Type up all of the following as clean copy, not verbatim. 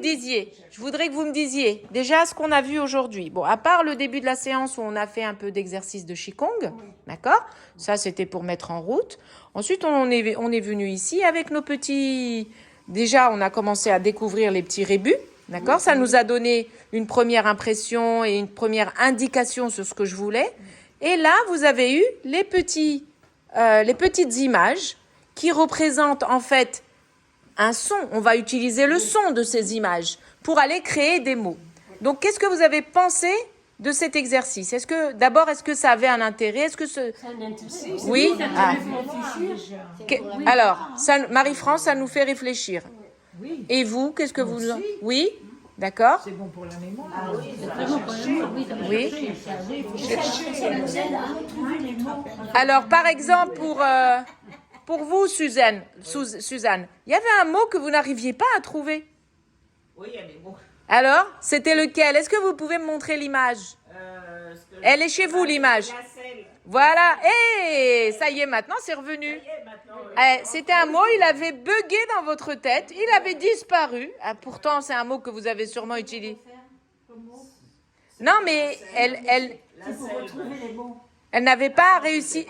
Je voudrais que vous me disiez déjà ce qu'on a vu aujourd'hui. Bon, à part le début de la séance où on a fait un peu d'exercice de Qigong, d'accord? Ça, c'était pour mettre en route. Ensuite, on est venu ici avec nos petits... Déjà, on a commencé à découvrir les petits rébus, d'accord? Ça nous a donné une première impression et une première indication sur ce que je voulais. Et là, vous avez eu les petites images qui représentent en fait un son. On va utiliser le son de ces images pour aller créer des mots. Donc, qu'est-ce que vous avez pensé de cet exercice? Est-ce que ça avait un intérêt? Est-ce que ce... Oui. Alors, Marie-France, ça nous fait réfléchir. Et vous, qu'est-ce que vous... Oui. D'accord. C'est bon pour la mémoire. Oui. Alors, par exemple, pour vous, Suzanne, il y avait un mot que vous n'arriviez pas à trouver. Oui, il y a des mots. Alors, c'était lequel? Est-ce que vous pouvez me montrer l'image? Elle est chez vous, l'image. Voilà. Et ça y est, maintenant, c'est revenu. C'était un mot, il avait bugué dans votre tête, il avait disparu. Ah, pourtant, c'est un mot que vous avez sûrement utilisé. Non, mais elle n'avait pas réussi.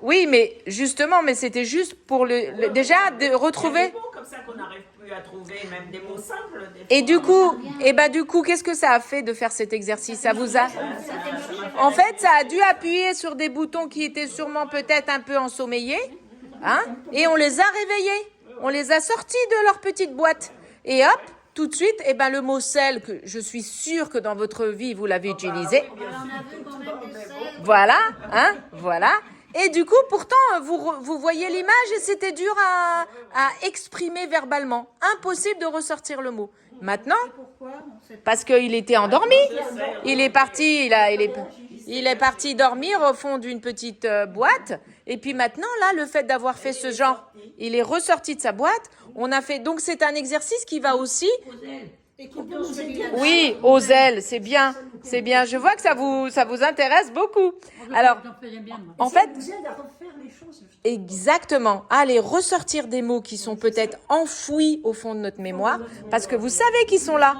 Oui, mais justement, mais c'était juste pour déjà de retrouver. Il y a des mots comme ça qu'on n'arrive plus à trouver, même des mots simples. Et du coup, qu'est-ce que ça a fait de faire cet exercice? Ça vous a... En fait, ça a dû appuyer sur des boutons qui étaient sûrement peut-être un peu ensommeillés, hein, et on les a réveillés. On les a sortis de leur petite boîte. Et hop, tout de suite, le mot sel, que je suis sûre que dans votre vie, vous l'avez utilisé. Voilà, hein, voilà. Et du coup, pourtant, vous voyez l'image et c'était dur à exprimer verbalement. Impossible de ressortir le mot. Maintenant, parce qu'il était endormi. Il est parti, il est parti dormir au fond d'une petite boîte. Et puis maintenant, là, le fait d'avoir fait ce genre, il est ressorti de sa boîte. On a fait, donc c'est un exercice qui va aussi... Oui, aux ailes, c'est bien, c'est bien. Je vois que ça vous intéresse beaucoup. Alors, en fait, exactement, allez ressortir des mots qui sont peut-être enfouis au fond de notre mémoire, parce que vous savez qu'ils sont là,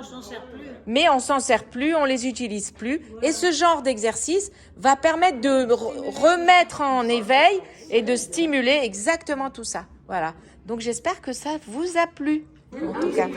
mais on s'en sert plus, on les utilise plus. Et ce genre d'exercice va permettre de remettre en éveil et de stimuler exactement tout ça. Voilà. Donc j'espère que ça vous a plu, en tout cas.